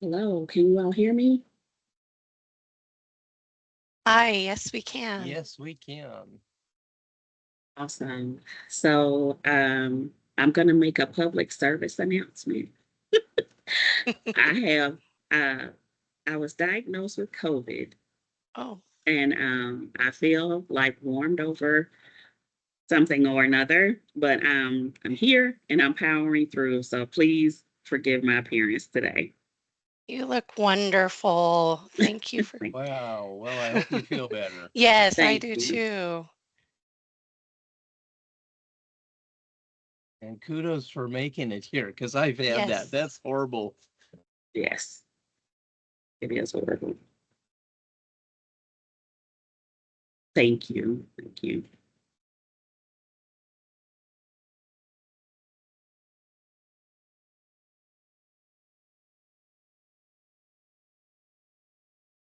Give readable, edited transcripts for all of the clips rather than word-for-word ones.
Hello, can you all hear me? Hi, yes, we can. Yes, we can. Awesome. So, I'm going to make a public service announcement. I have, uh, I was diagnosed with COVID, Oh, and I feel like warmed over something or another, but I'm here and I'm powering through. So please forgive my appearance today. you look wonderful. Thank you for. Thank Wow. Well, I hope you feel better. Yes, I thank do you. too. And kudos for making it here because I've had that. Yes. That's horrible. Yes, it is horrible. Thank you. Thank you.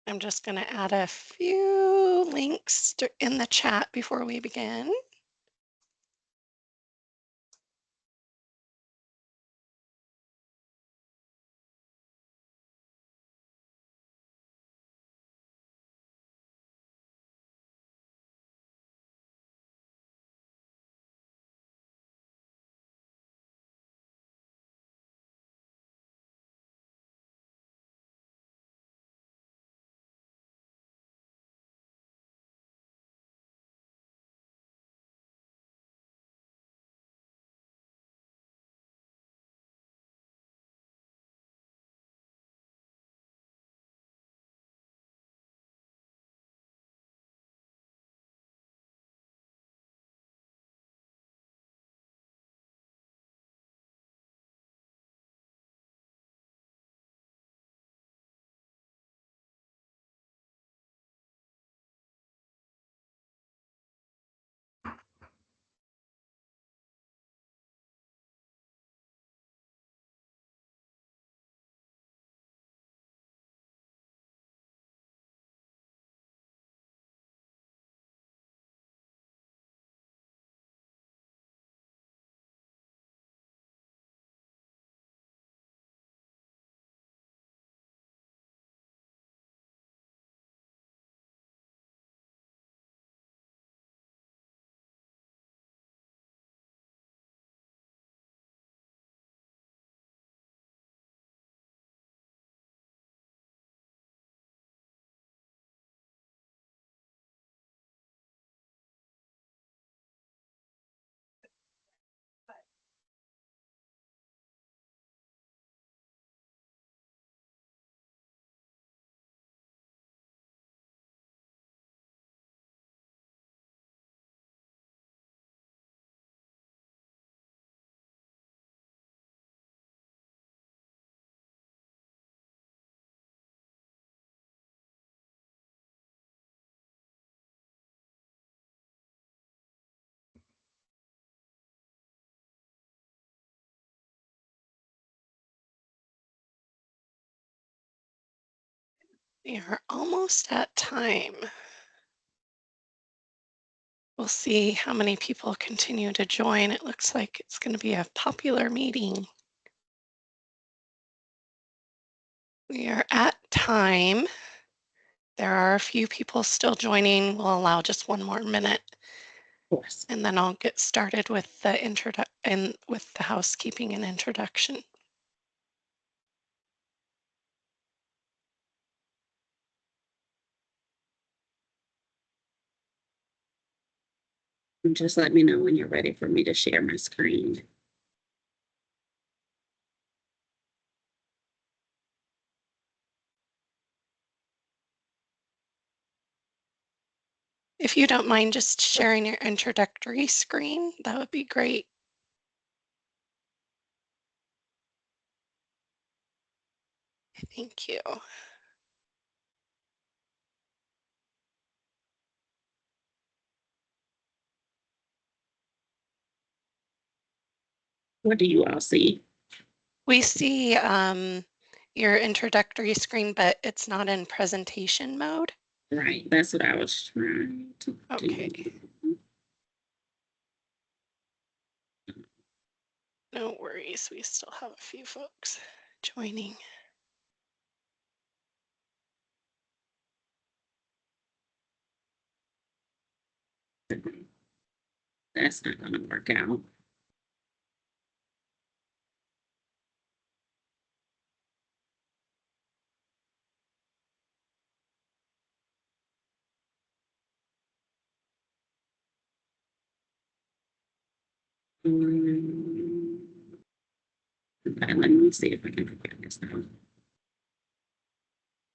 I'm just going to add a few links in the chat before we begin. We are almost at time. We'll see how many people continue to join. It looks like it's going to be a popular meeting. We are at time. There are a few people still joining. We'll allow just one more minute, Of course. and then I'll get started with the housekeeping and introduction. And just let me know when you're ready for me to share my screen. If you don't mind just sharing your introductory screen, that would be great. Thank you. What do you all see? We see your introductory screen, but it's not in presentation mode. Right, that's what I was trying to Okay, do. no worries. We still have a few folks joining. that's not going to work out. Mm, okay, let me see if I can figure this out.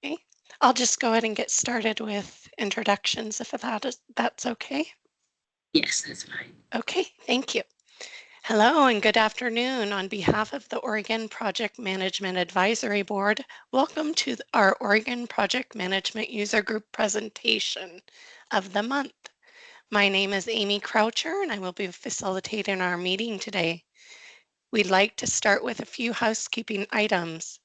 Okay. I'll just go ahead and get started with introductions if that's okay. Yes, that's fine. Okay, thank you. Hello and good afternoon. On behalf of the Oregon Project Management Advisory Board, welcome to our Oregon Project Management User Group presentation of the month. My name is Amy Croucher and I will be facilitating our meeting today. We'd like to start with a few housekeeping items.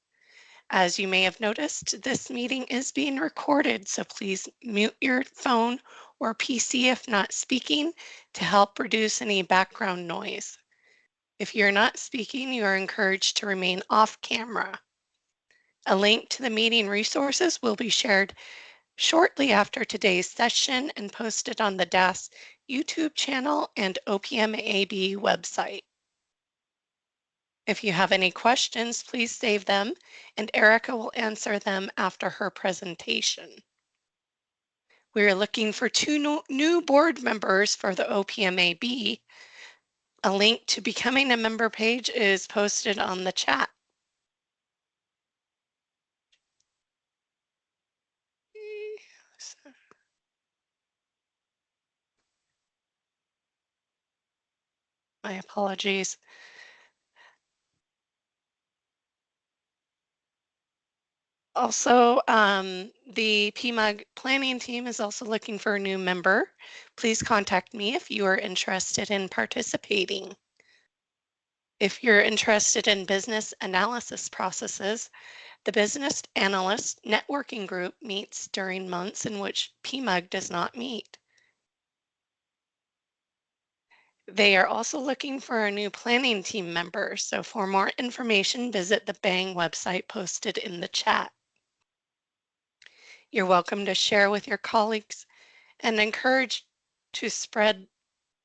As you may have noticed, this meeting is being recorded, so please mute your phone or PC if not speaking to help reduce any background noise. If you're not speaking, you are encouraged to remain off camera. A link to the meeting resources will be shared shortly after today's session and posted on the DAS YouTube channel and OPMAB website. If you have any questions, please save them and Erica will answer them after her presentation. We are looking for two new board members for the OPMAB. A link to becoming a member page is posted on the chat. My apologies. Also, the PMUG planning team is also looking for a new member. Please contact me if you are interested in participating. If you're interested in business analysis processes, the Business Analyst Networking Group meets during months in which PMUG does not meet. They are also looking for a new planning team member, so for more information, visit the BANG website posted in the chat. You're welcome to share with your colleagues and encourage to spread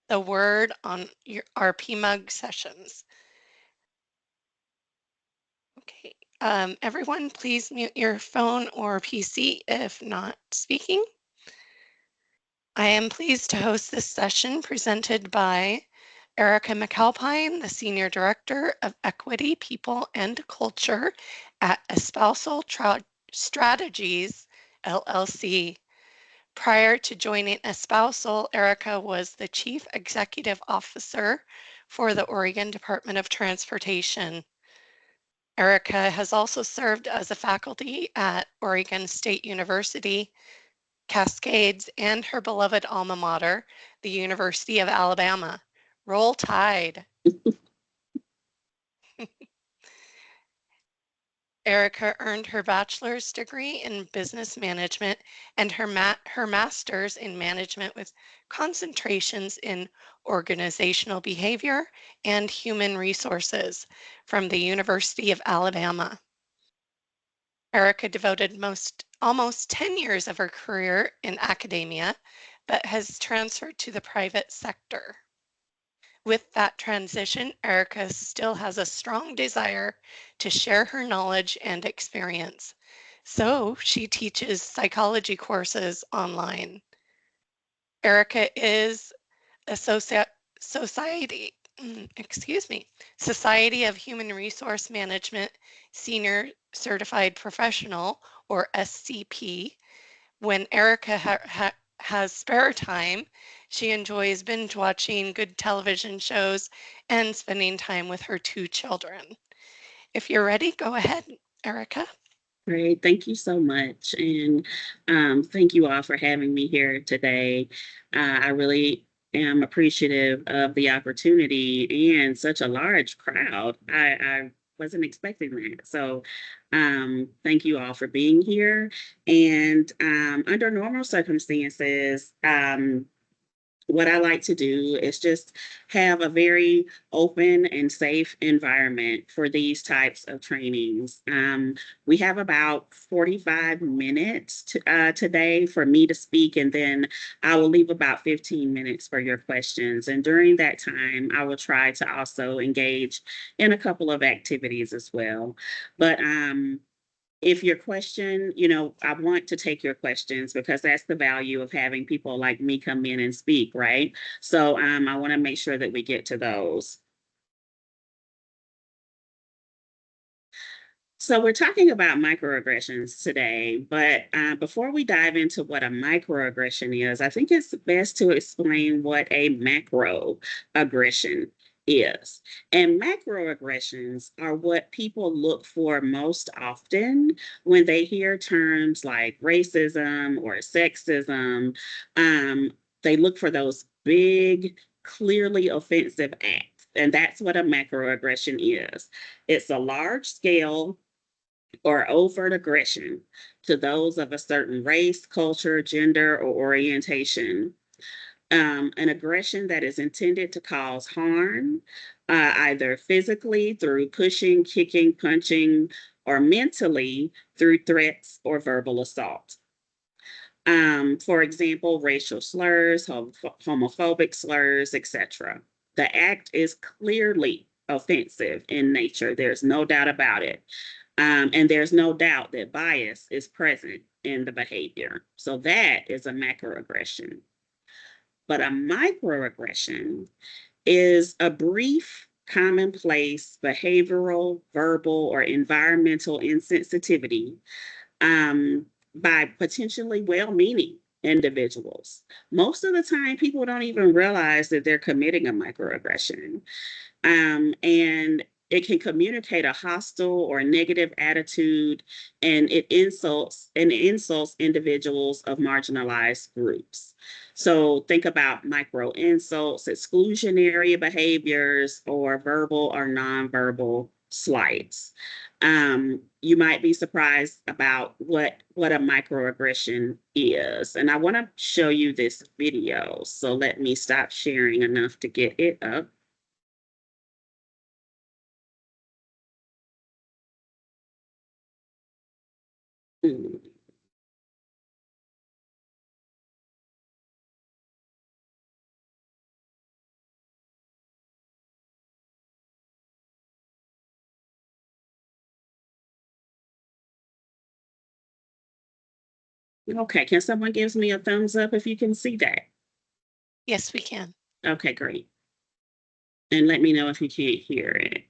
the word on our PMUG sessions. Okay, everyone, please mute your phone or PC if not speaking. I am pleased to host this session presented by Erica McAlpine, the Senior Director of Equity, People, and Culture at Espousal Strategies, LLC. Prior to joining Espousal, Erica was the Chief Executive Officer for the Oregon Department of Transportation. Erica has also served as a faculty at Oregon State University, Cascades, and her beloved alma mater, the University of Alabama. Roll Tide. Erica earned her bachelor's degree in business management and her master's in management with concentrations in organizational behavior and human resources from the University of Alabama. Erica devoted almost 10 years of her career in academia, but has transferred to the private sector. With that transition, Erica still has a strong desire to share her knowledge and experience. So she teaches psychology courses online. Erica is a Society of Human Resource Management Senior Certified Professional, or SCP. When Erica has spare time, she enjoys binge watching good television shows and spending time with her two children. If you're ready, go ahead, Erica. Great. Thank you so much. And thank you all for having me here today. I really am appreciative of the opportunity and such a large crowd. I wasn't expecting that. So thank you all for being here. And under normal circumstances, what I like to do is just have a very open and safe environment for these types of trainings. We have about 45 minutes today for me to speak, and then I will leave about 15 minutes for your questions. And during that time, I will try to also engage in a couple of activities as well. But if your question, I want to take your questions because that's the value of having people like me come in and speak, right? So I want to make sure that we get to those. So we're talking about microaggressions today, but before we dive into what a microaggression is, I think it's best to explain what a macroaggression is. And macroaggressions are what people look for most often when they hear terms like racism or sexism. They look for those big, clearly offensive acts. And that's what a macroaggression is. It's a large scale or overt aggression to those of a certain race, culture, gender, or orientation. An aggression that is intended to cause harm, either physically through pushing, kicking, punching, or mentally through threats or verbal assault. For example, racial slurs, homophobic slurs, etc. The act is clearly offensive in nature. There's no doubt about it. And there's no doubt that bias is present in the behavior. So that is a macroaggression. But a microaggression is a brief, commonplace behavioral, verbal, or environmental insensitivity by potentially well meaning individuals. Most of the time, people don't even realize that they're committing a microaggression. And it can communicate a hostile or negative attitude, and it insults individuals of marginalized groups. So think about micro insults, exclusionary behaviors, or verbal or nonverbal slights. You might be surprised about what a microaggression is. And I want to show you this video. So let me stop sharing enough to get it up. Mm. Okay, can someone give me a thumbs up if you can see that? Yes, we can. Okay, great. And let me know if you can't hear it.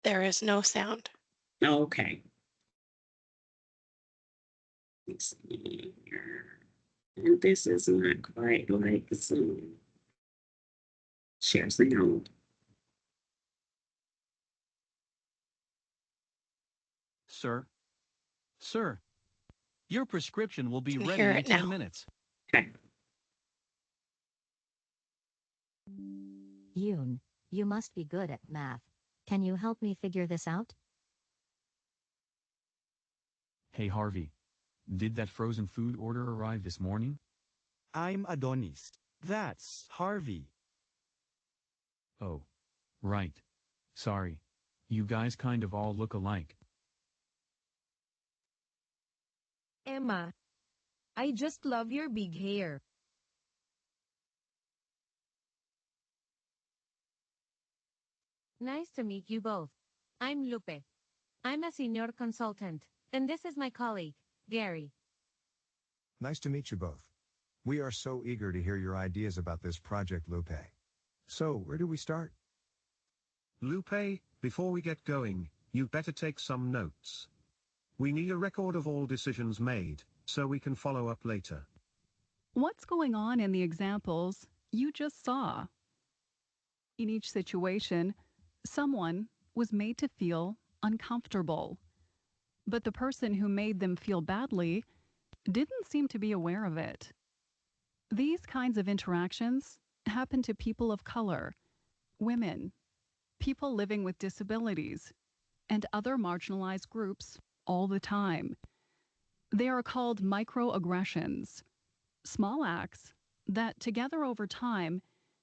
There is no sound. Okay. Let's see here. And this is not quite like Zoom. Share sound. Sir, sir, your prescription will be Can ready hear in it 10 now. minutes. Okay. Yoon, you must be good at math. Can you help me figure this out? Hey Harvey, did that frozen food order arrive this morning? I'm Adonis. That's Harvey. Oh, right. Sorry. You guys kind of all look alike. Emma, I just love your big hair. Nice to meet you both. I'm Lupe. I'm a senior consultant, and this is my colleague, Gary. Nice to meet you both. We are so eager to hear your ideas about this project, Lupe. So, where do we start? Lupe, before we get going, you better take some notes. We need a record of all decisions made, so we can follow up later. What's going on in the examples you just saw? In each situation, someone was made to feel uncomfortable, but the person who made them feel badly didn't seem to be aware of it. These kinds of interactions happen to people of color, women, people living with disabilities, and other marginalized groups all the time. They are called microaggressions, small acts that together over time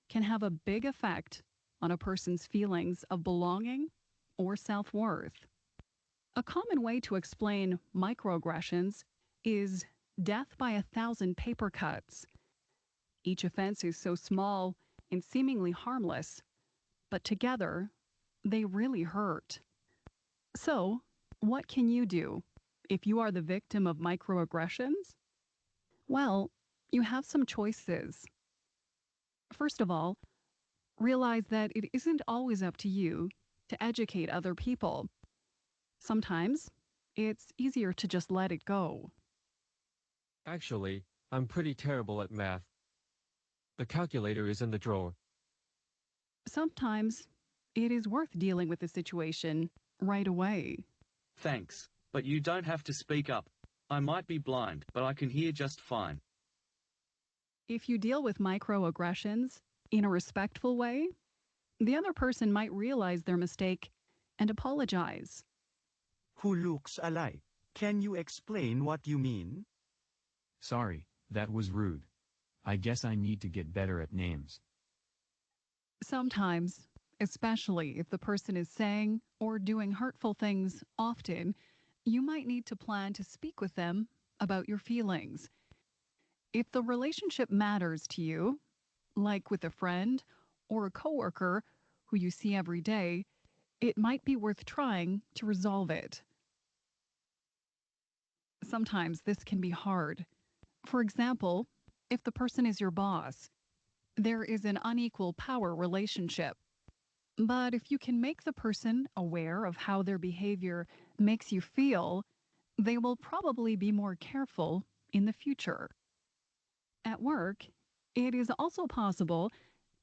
can have a big effect on a person's feelings of belonging or self-worth. A common way to explain microaggressions is death by 1,000 paper cuts. Each offense is so small and seemingly harmless, but together they really hurt. So, what can you do if you are the victim of microaggressions? Well, you have some choices. First of all, realize that it isn't always up to you to educate other people. Sometimes it's easier to just let it go. Actually, I'm pretty terrible at math. The calculator is in the drawer. Sometimes it is worth dealing with the situation right away. Thanks, but you don't have to speak up. I might be blind, but I can hear just fine. If you deal with microaggressions in a respectful way, the other person might realize their mistake and apologize. Who looks alike? Can you explain what you mean? Sorry, that was rude. I guess I need to get better at names. Sometimes, especially if the person is saying or doing hurtful things often, you might need to plan to speak with them about your feelings. If the relationship matters to you, like with a friend or a coworker who you see every day, it might be worth trying to resolve it. Sometimes this can be hard. For example, if the person is your boss, there is an unequal power relationship. But if you can make the person aware of how their behavior makes you feel, they will probably be more careful in the future. At work, it is also possible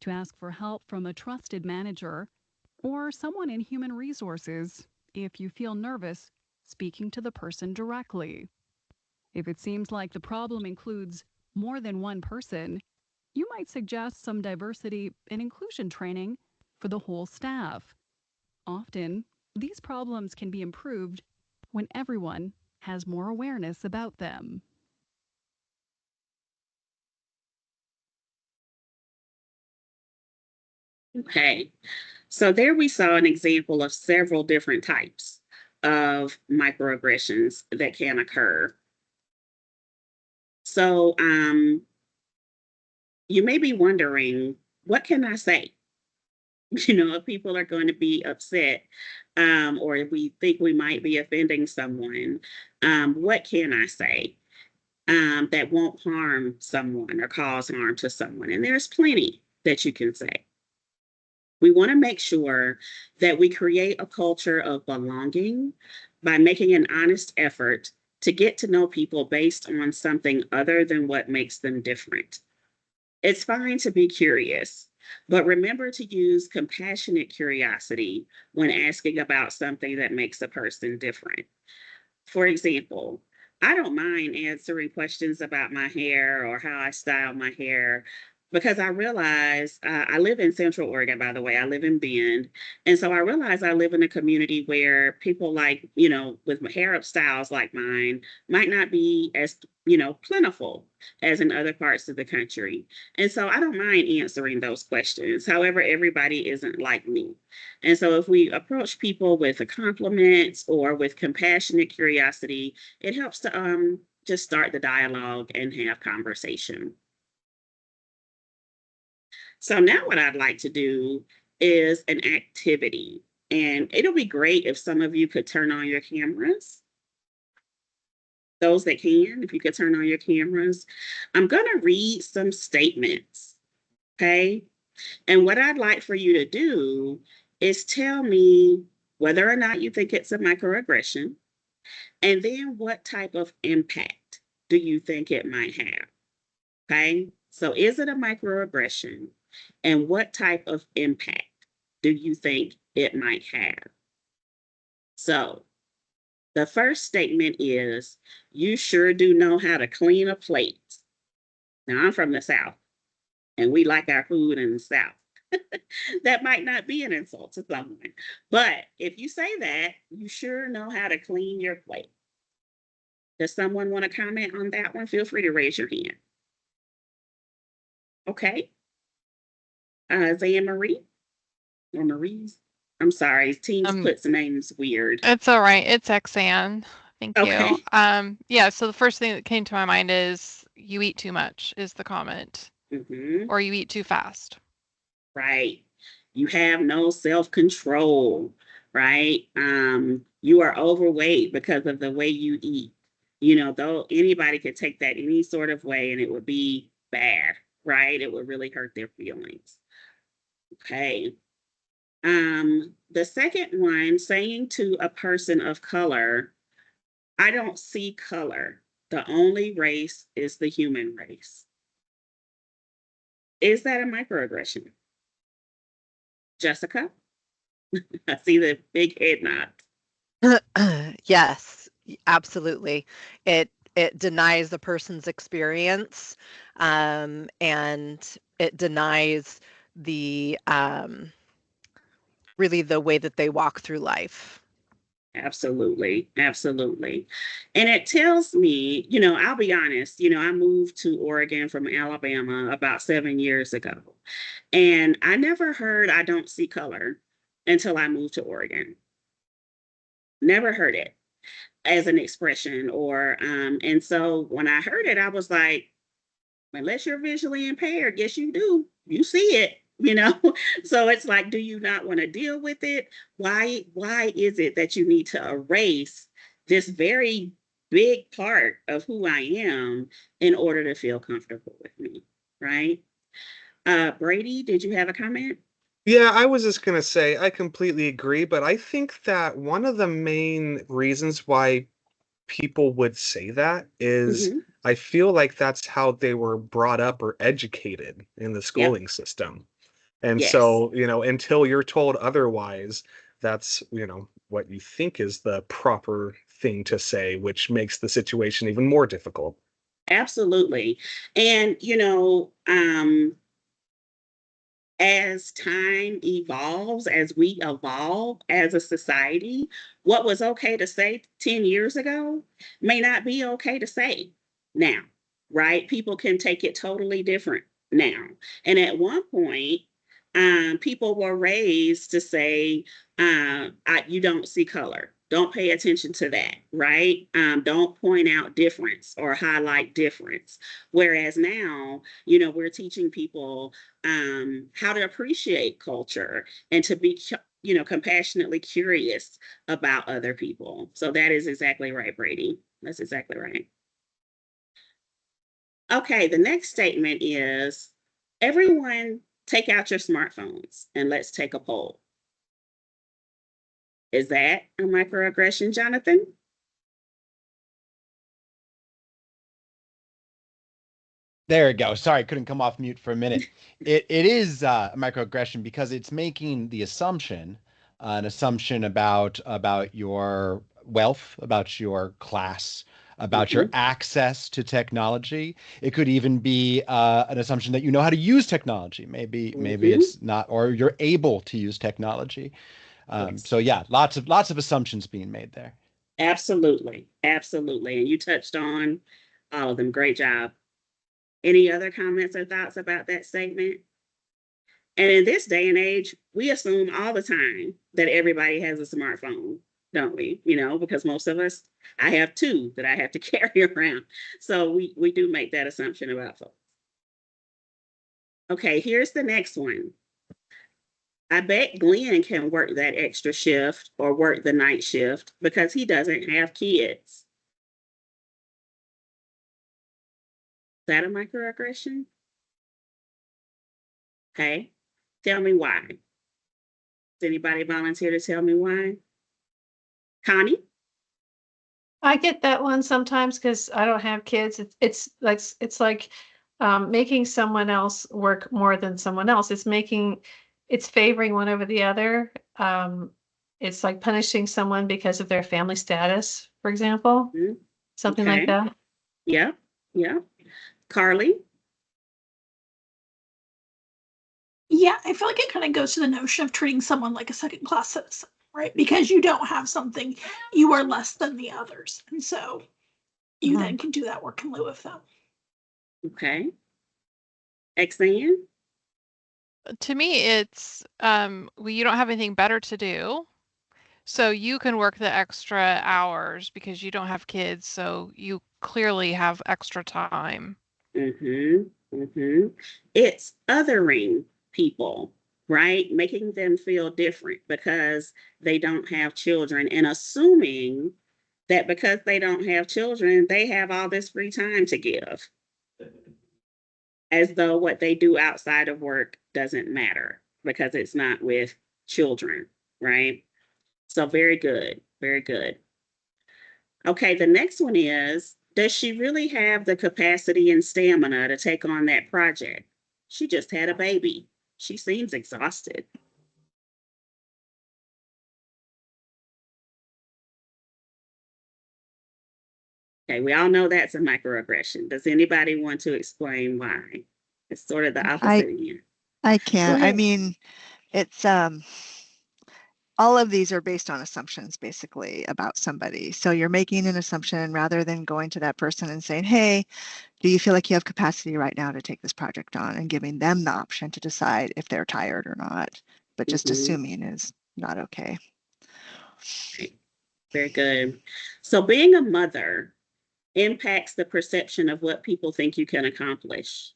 to ask for help from a trusted manager or someone in human resources if you feel nervous speaking to the person directly. If it seems like the problem includes more than one person, you might suggest some diversity and inclusion training for the whole staff. Often, these problems can be improved when everyone has more awareness about them. Okay, so there we saw an example of several different types of microaggressions that can occur. So you may be wondering, what can I say? If people are going to be upset, or if we think we might be offending someone, what can I say that won't harm someone or cause harm to someone? And there's plenty that you can say. We want to make sure that we create a culture of belonging by making an honest effort to get to know people based on something other than what makes them different. It's fine to be curious, but remember to use compassionate curiosity when asking about something that makes a person different. For example, I don't mind answering questions about my hair or how I style my hair because I realize I live in Central Oregon, by the way. I live in Bend. And so I realize I live in a community where people like, with hair styles like mine might not be as, plentiful as in other parts of the country. And so I don't mind answering those questions. However, everybody isn't like me. And so if we approach people with a compliment or with compassionate curiosity, it helps to just start the dialogue and have conversation. So now what I'd like to do is an activity. And it'll be great if some of you could turn on your cameras. Those that can, if you could turn on your cameras. I'm going to read some statements, okay? And what I'd like for you to do is tell me whether or not you think it's a microaggression, and then what type of impact do you think it might have? Okay, so is it a microaggression, and what type of impact do you think it might have? So the first statement is, you sure do know how to clean a plate. Now, I'm from the South, and we like our food in the South. That might not be an insult to someone. But if you say that, you sure know how to clean your plate. Does someone want to comment on that one? Feel free to raise your hand. Okay. Zaya Marie or Marie's? I'm sorry, Teams puts names weird. It's all right. It's Xan. Thank Okay. you. Yeah, so the first thing that came to my mind is you eat too much is the comment. Or you eat too fast. Right. You have no self-control, right? You are overweight because of the way you eat. You know, though anybody could take that any sort of way and it would be bad, right? It would really hurt their feelings. Okay. The second one, saying to a person of color, I don't see color. The only race is the human race. Is that a microaggression? Jessica? I see the big head nod. Yes, absolutely. It denies the person's experience, and it denies the really the way that they walk through life. Absolutely. Absolutely. And it tells me, you know, I'll be honest, you know, I moved to Oregon from Alabama about 7 years ago. And I never heard I don't see color until I moved to Oregon. Never heard it as an expression and so when I heard it, I was like, unless you're visually impaired, yes, you do. You see it, you know? So it's like, do you not want to deal with it? Why is it that you need to erase this very big part of who I am in order to feel comfortable with me, right? Brady, did you have a comment? Yeah, I was just gonna say, I completely agree, but I think that one of the main reasons why people would say that is I feel like that's how they were brought up or educated in the schooling system. And so, you know, until you're told otherwise, that's, you know, what you think is the proper thing to say, which makes the situation even more difficult. Absolutely. And, you know, as time evolves, as we evolve as a society, what was okay to say 10 years ago may not be okay to say now, right? People can take it totally different now. And at one point, people were raised to say, you don't see color. Don't pay attention to that, right? Don't point out difference or highlight difference. Whereas now, you know, we're teaching people how to appreciate culture and to be, you know, compassionately curious about other people. So that is exactly right, Brady. That's exactly right. Okay, the next statement is everyone take out your smartphones and let's take a poll. Is that a microaggression, Jonathan? There we go. Sorry, couldn't come off mute for a minute. It is a microaggression because it's making the assumption, an assumption about your wealth, about your class, about your access to technology. It could even be an assumption that you know how to use technology. Maybe it's not, or you're able to use technology. So yeah, lots of assumptions being made there. Absolutely, absolutely. And you touched on all of them. Great job. Any other comments or thoughts about that statement? And in this day and age, we assume all the time that everybody has a smartphone, don't we? You know, because most of us, I have two that I have to carry around. So we do make that assumption about folks. Okay, here's the next one. I bet Glenn can work that extra shift or work the night shift because he doesn't have kids. Is that a microaggression? Okay, tell me why. Does anybody volunteer to tell me why? Connie? I get that one sometimes because I don't have kids. It's like making someone else work more than someone else. It's favoring one over the other. It's like punishing someone because of their family status, for example, something like that. Yeah, yeah. Carly? Yeah, I feel like it kind of goes to the notion of treating someone like a second-class citizen, right? Because you don't have something, you are less than the others. And so you then can do that work in lieu of them. Okay. Xan? To me, it's well, you don't have anything better to do. So you can work the extra hours because you don't have kids, so you clearly have extra time. It's othering people, right? Making them feel different because they don't have children and assuming that because they don't have children, they have all this free time to give. As though what they do outside of work doesn't matter because it's not with children, right? So very good, very good. Okay, the next one is, does she really have the capacity and stamina to take on that project? She just had a baby. She seems exhausted. Okay, we all know that's a microaggression. Does anybody want to explain why? It's sort of the opposite here. I can. I mean, it's all of these are based on assumptions basically about somebody. So you're making an assumption rather than going to that person and saying, hey, do you feel like you have capacity right now to take this project on, and giving them the option to decide if they're tired or not. But just assuming is not okay. Very good. So being a mother impacts the perception of what people think you can accomplish.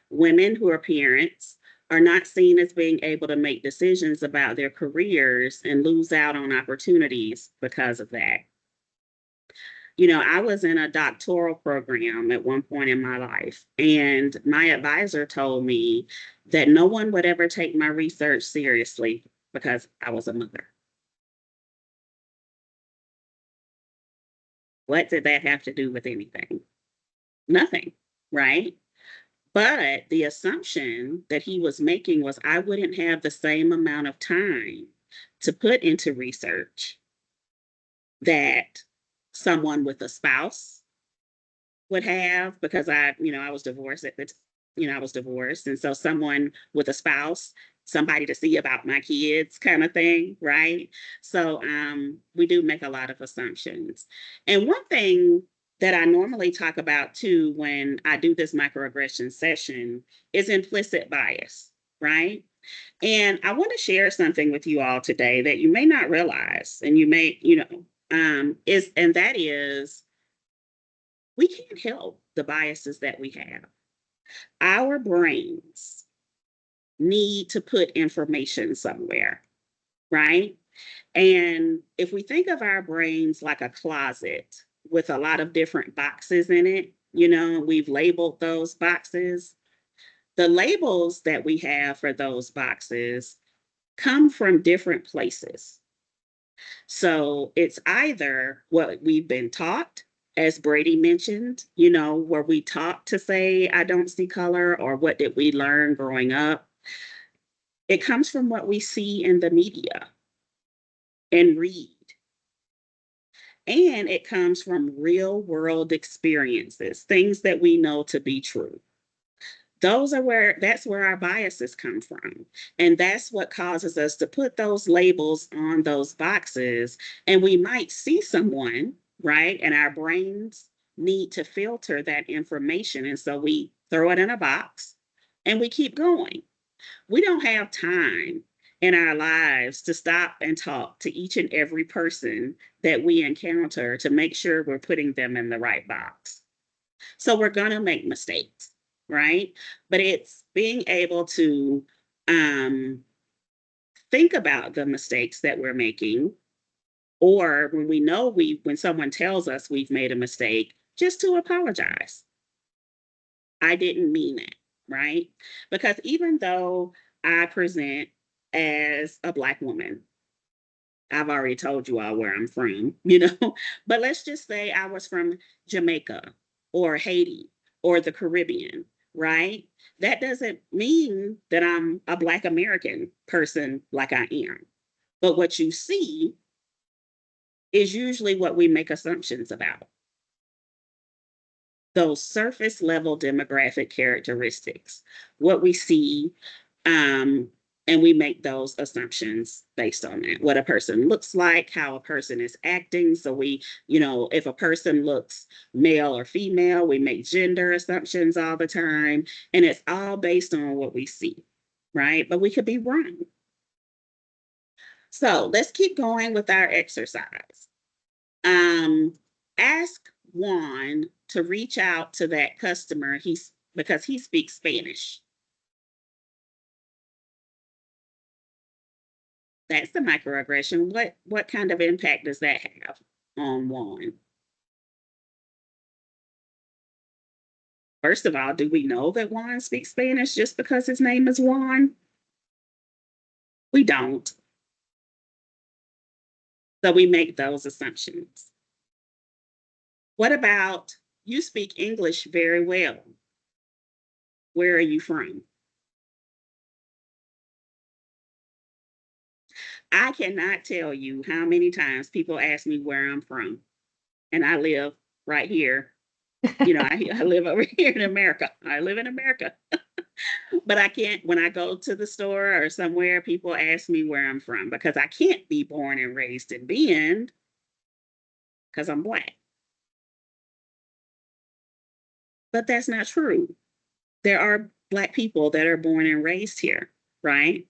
Women who are parents are not seen as being able to make decisions about their careers and lose out on opportunities because of that. You know, I was in a doctoral program at one point in my life, and my advisor told me that no one would ever take my research seriously because I was a mother. What did that have to do with anything? Nothing, right? But the assumption that he was making was I wouldn't have the same amount of time to put into research that someone with a spouse would have because I was divorced at the I was divorced. And so someone with a spouse, somebody to see about my kids kind of thing, right? So we do make a lot of assumptions. And one thing that I normally talk about too when I do this microaggression session is implicit bias, right? And I want to share something with you all today that you may not realize, and you may, that is we can't help the biases that we have. Our brains need to put information somewhere, right? And if we think of our brains like a closet with a lot of different boxes in it, we've labeled those boxes. The labels that we have for those boxes come from different places. So it's either what we've been taught, as Brady mentioned, were we taught to say, I don't see color, or what did we learn growing up? It comes from what we see in the media and read. And it comes from real world experiences, things that we know to be true. That's where our biases come from. And that's what causes us to put those labels on those boxes. And we might see someone, right? And our brains need to filter that information. And so we throw it in a box and we keep going. We don't have time in our lives to stop and talk to each and every person that we encounter to make sure we're putting them in the right box. So we're going to make mistakes, right? But it's being able to think about the mistakes that we're making, or when we know when someone tells us we've made a mistake, just to apologize. I didn't mean that, right? Because even though I present as a Black woman, I've already told you all where I'm from, but let's just say I was from Jamaica or Haiti or the Caribbean, right? That doesn't mean that I'm a Black American person like I am. But what you see is usually what we make assumptions about. Those surface level demographic characteristics, what we see And we make those assumptions based on that, what a person looks like, how a person is acting. So we, if a person looks male or female, we make gender assumptions all the time. And it's all based on what we see, right? But we could be wrong. So let's keep going with our exercise. Ask Juan to reach out to that customer because he speaks Spanish. That's the microaggression. What kind of impact does that have on Juan? First of all, do we know that Juan speaks Spanish just because his name is Juan? We don't. So we make those assumptions. What about you speak English very well? Where are you from? I cannot tell you how many times people ask me where I'm from. And I live right here. I live over here in America. I live in America. But I can't, when I go to the store or somewhere, people ask me where I'm from because I can't be born and raised in Bend because I'm Black. But that's not true. There are Black people that are born and raised here, right?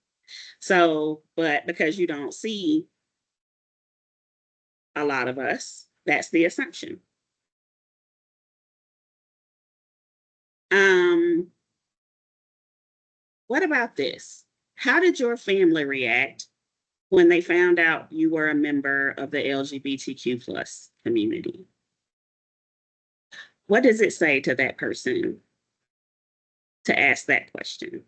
So, but because you don't see a lot of us, that's the assumption. What about this? How did your family react when they found out you were a member of the LGBTQ plus community? What does it say to that person to ask that question?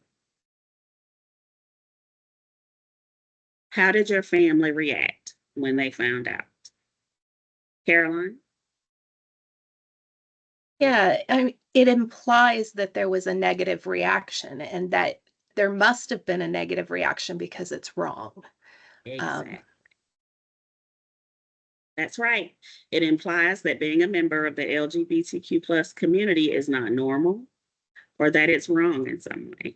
How did your family react when they found out? Caroline? Yeah, it implies that there was a negative reaction and that there must have been a negative reaction because it's wrong. Exactly. That's right. It implies that being a member of the LGBTQ plus community is not normal or that it's wrong in some way.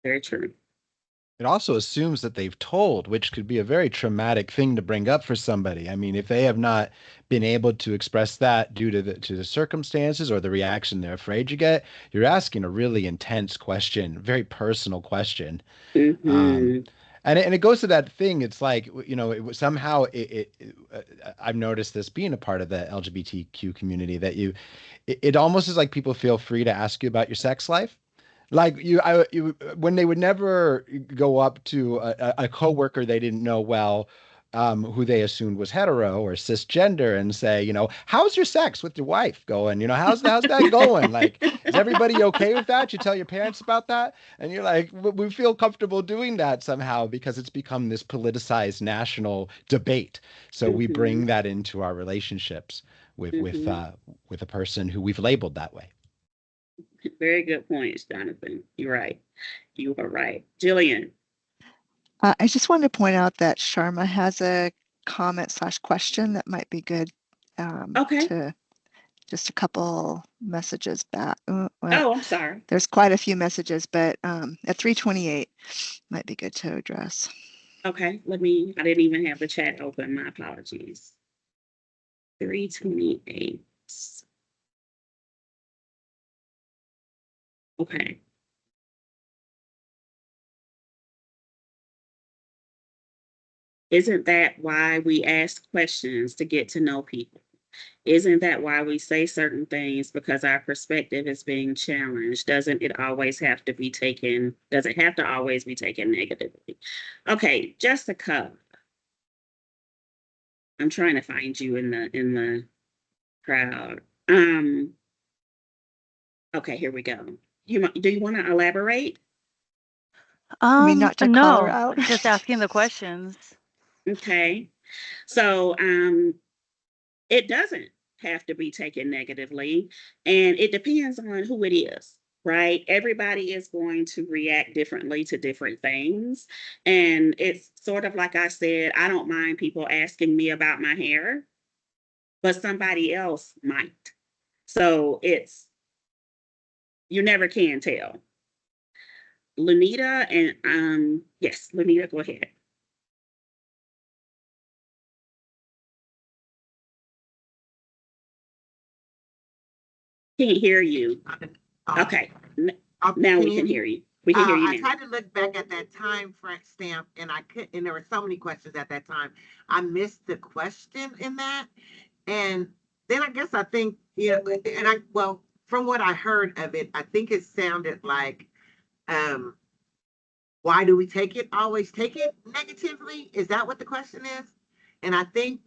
Very true. It also assumes that they've told, which could be a very traumatic thing to bring up for somebody. I mean, if they have not been able to express that due to the circumstances or the reaction they're afraid you get, you're asking a really intense question, very personal question. Mm-hmm. And it goes to that thing. It's like, somehow I've noticed this being a part of the LGBTQ community that it almost is like people feel free to ask you about your sex life. Like when they would never go up to a coworker they didn't know well, who they assumed was hetero or cisgender, and say, how's your sex with your wife going? How's that going? Like, is everybody okay with that? You tell your parents about that, and you're like, we feel comfortable doing that somehow because it's become this politicized national debate. So we bring that into our relationships with a person who we've labeled that way. Very good points, Jonathan. You're right. You are right. Jillian. I just wanted to point out that Sharma has a comment/question that might be good. Okay. To just a couple messages back. Well, I'm sorry. There's quite a few messages, but at 3:28 might be good to address. Okay, I didn't even have the chat open. My apologies. 3:28. Okay. Isn't that why we ask questions, to get to know people? Isn't that why we say certain things? Because our perspective is being challenged. Does it have to always be taken negatively? Okay, Jessica. I'm trying to find you in the crowd. Okay, here we go. Do you want to elaborate? I mean, not to call her out. Just asking the questions. Okay. So it doesn't have to be taken negatively, and it depends on who it is, right? Everybody is going to react differently to different things. And it's sort of like I said, I don't mind people asking me about my hair, but somebody else might. So you never can tell. Lunita and yes, Lunita, go ahead. Can't hear you. Okay. Now we can hear you. We can hear you I now. tried to look back at that time stamp and I couldn't, and there were so many questions at that time. I missed the question in that. And then I guess I think, well, from what I heard of it, I think it sounded like, why do we always take it negatively? Is that what the question is? And I think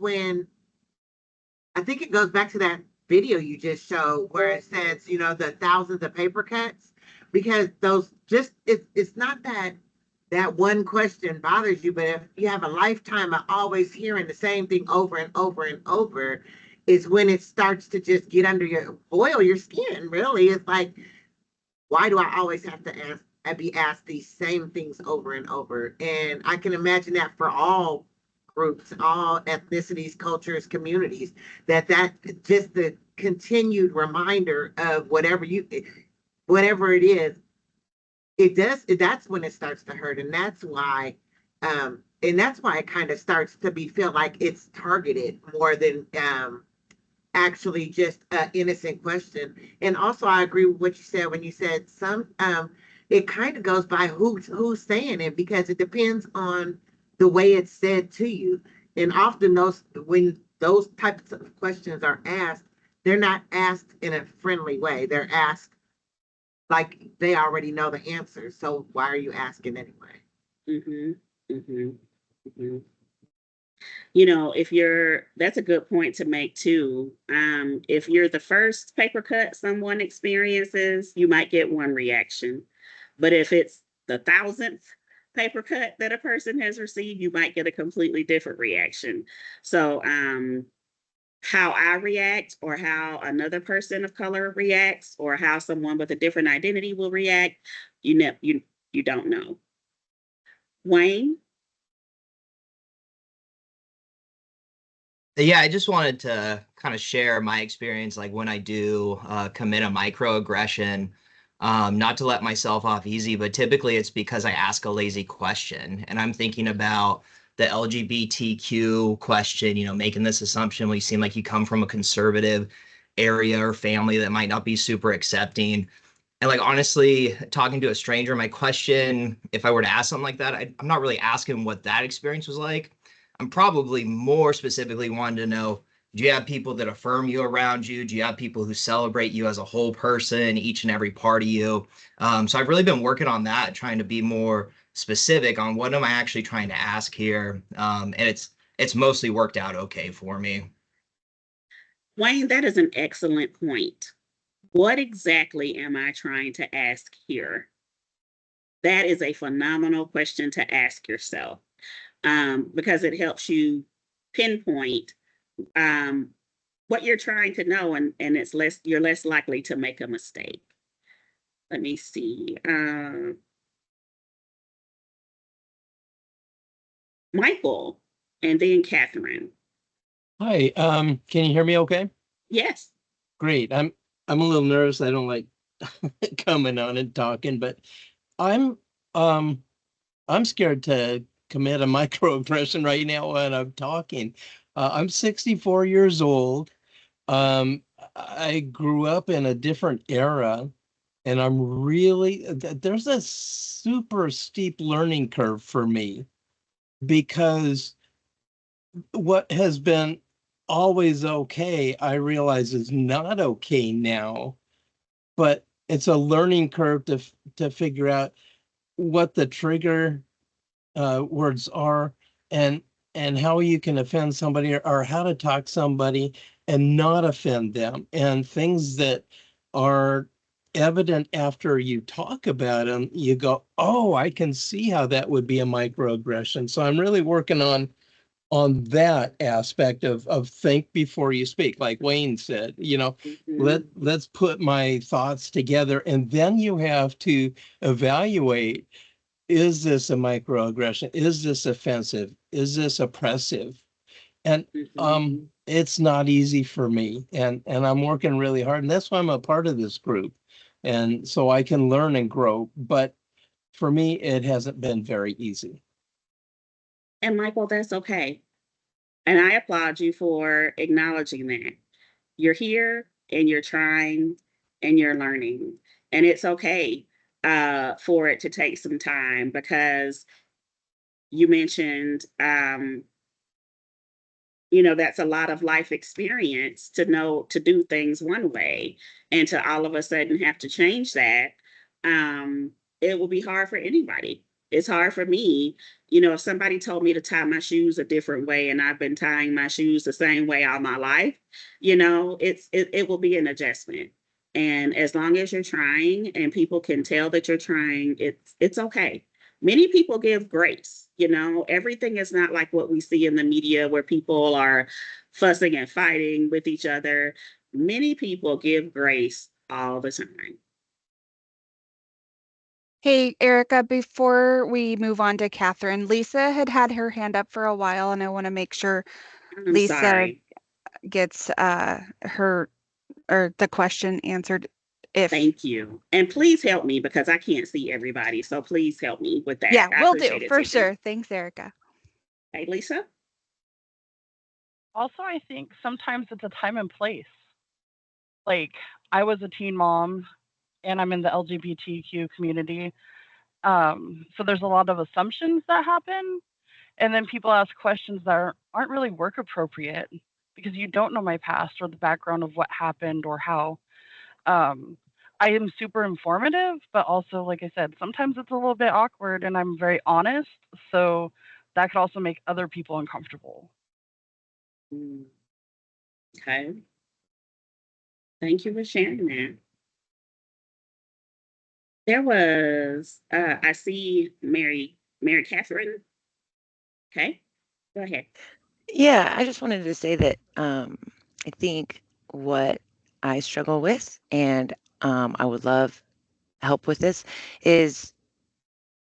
it goes back to that video you just showed where it says, the thousands of paper cuts, because it's not that one question bothers you, but if you have a lifetime of always hearing the same thing over and over and over, is when it starts to just get under boil your skin, really. It's like, why do I always have to be asked these same things over and over? And I can imagine that for all groups, all ethnicities, cultures, communities, that just the continued reminder of whatever it is, that's when it starts to hurt. And that's why it kind of starts to feel like it's targeted more than actually just an innocent question. And also I agree with what you said when you said it kind of goes by who's saying it, because it depends on the way it's said to you. And often when those types of questions are asked, they're not asked in a friendly way. They're asked like they already know the answer. So why are you asking anyway? That's a good point to make too. If you're the first paper cut someone experiences, you might get one reaction. But if it's the 1,000th paper cut that a person has received, you might get a completely different reaction. So how I react, or how another person of color reacts, or how someone with a different identity will react, you don't know. Wayne? Yeah, I just wanted to kind of share my experience, like when I do commit a microaggression, not to let myself off easy, but typically it's because I ask a lazy question. And I'm thinking about the LGBTQ question, making this assumption when you seem like you come from a conservative area or family that might not be super accepting. And like, honestly, talking to a stranger, my question, if I were to ask something like that, I'm not really asking what that experience was like. I'm probably more specifically wanting to know, do you have people that affirm you around you? Do you have people who celebrate you as a whole person, each and every part of you? So I've really been working on that, trying to be more specific on what am I actually trying to ask here. And it's mostly worked out okay for me. Wayne, that is an excellent point. What exactly am I trying to ask here? That is a phenomenal question to ask yourself, because it helps you pinpoint what you're trying to know, and you're less likely to make a mistake. Let me see. Michael, and then Catherine. Hi, can you hear me okay? Yes. Great. I'm a little nervous. I don't like coming on and talking, but I'm scared to commit a microaggression right now when I'm talking. I'm 64 years old. I grew up in a different era, and there's a super steep learning curve for me, because what has been always okay, I realize is not okay now, but it's a learning curve to figure out what the trigger words are, and how you can offend somebody, or how to talk somebody and not offend them, and things that are evident after you talk about them, you go, oh, I can see how that would be a microaggression. So I'm really working on that aspect of think before you speak, like Wayne said. Let's put my thoughts together, and then you have to evaluate, is this a microaggression? Is this offensive? Is this oppressive? And it's not easy for me, and I'm working really hard, and that's why I'm a part of this group, and so I can learn and grow. But for me, it hasn't been very easy. And Michael, that's okay. And I applaud you for acknowledging that. You're here and you're trying and you're learning. And it's okay for it to take some time, because you mentioned, that's a lot of life experience to know to do things one way, and to all of a sudden have to change that. It will be hard for anybody. It's hard for me. If somebody told me to tie my shoes a different way and I've been tying my shoes the same way all my life, it will be an adjustment. And as long as you're trying and people can tell that you're trying, it's okay. Many people give grace. Everything is not like what we see in the media where people are fussing and fighting with each other. Many people give grace all the time. Hey, Erica, before we move on to Catherine, Lisa had her hand up for a while, and I want to make sure I'm Lisa sorry. gets her or the question answered. Thank you. And please help me, because I can't see everybody. So please help me with that. Yeah, I will do appreciate it, for Tiffany. sure. Thanks, Erica. Hey, Lisa. Also, I think sometimes it's a time and place. Like, I was a teen mom and I'm in the LGBTQ community. So there's a lot of assumptions that happen. And then people ask questions that aren't really work appropriate because you don't know my past or the background of what happened or how. I am super informative, but also, like I said, sometimes it's a little bit awkward and I'm very honest. So that could also make other people uncomfortable. Okay. Thank you for sharing that. There was, I see Mary Catherine. Okay, go ahead. Yeah, I just wanted to say that I think what I struggle with, and I would love help with this, is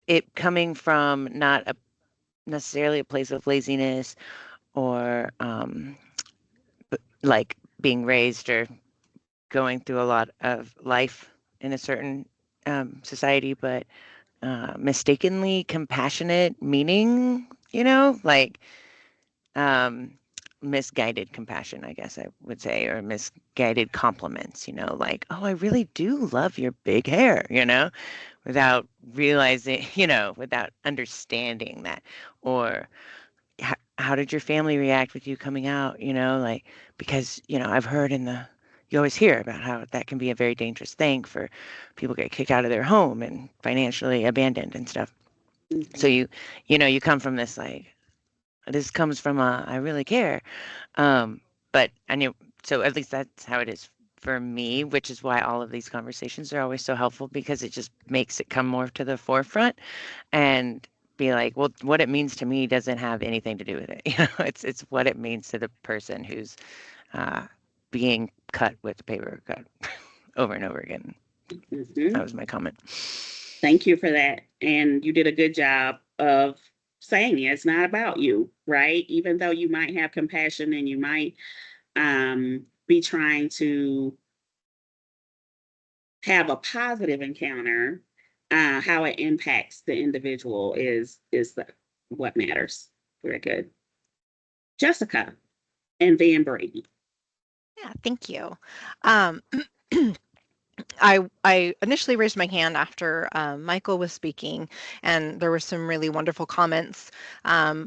it coming from not necessarily a place of laziness or like being raised or going through a lot of life in a certain society, but mistakenly compassionate meaning, like misguided compassion, I guess I would say, or misguided compliments, like, oh, I really do love your big hair, without realizing, without understanding that. Or how did your family react with you coming out, like, because, I've heard you always hear about how that can be a very dangerous thing for people get kicked out of their home and financially abandoned and stuff. So you come from this, like, this comes from I really care. But I knew, so at least that's how it is for me, which is why all of these conversations are always so helpful, because it just makes it come more to the forefront and be like, well, what it means to me doesn't have anything to do with it. It's what it means to the person who's being cut with a paper cut over and over again. That was my comment. Thank you for that. And you did a good job of saying it's not about you, right? Even though you might have compassion and you might be trying to have a positive encounter, how it impacts the individual is what matters. Very good. Jessica, and then Brady. Yeah, thank you. I initially raised my hand after Michael was speaking, and there were some really wonderful comments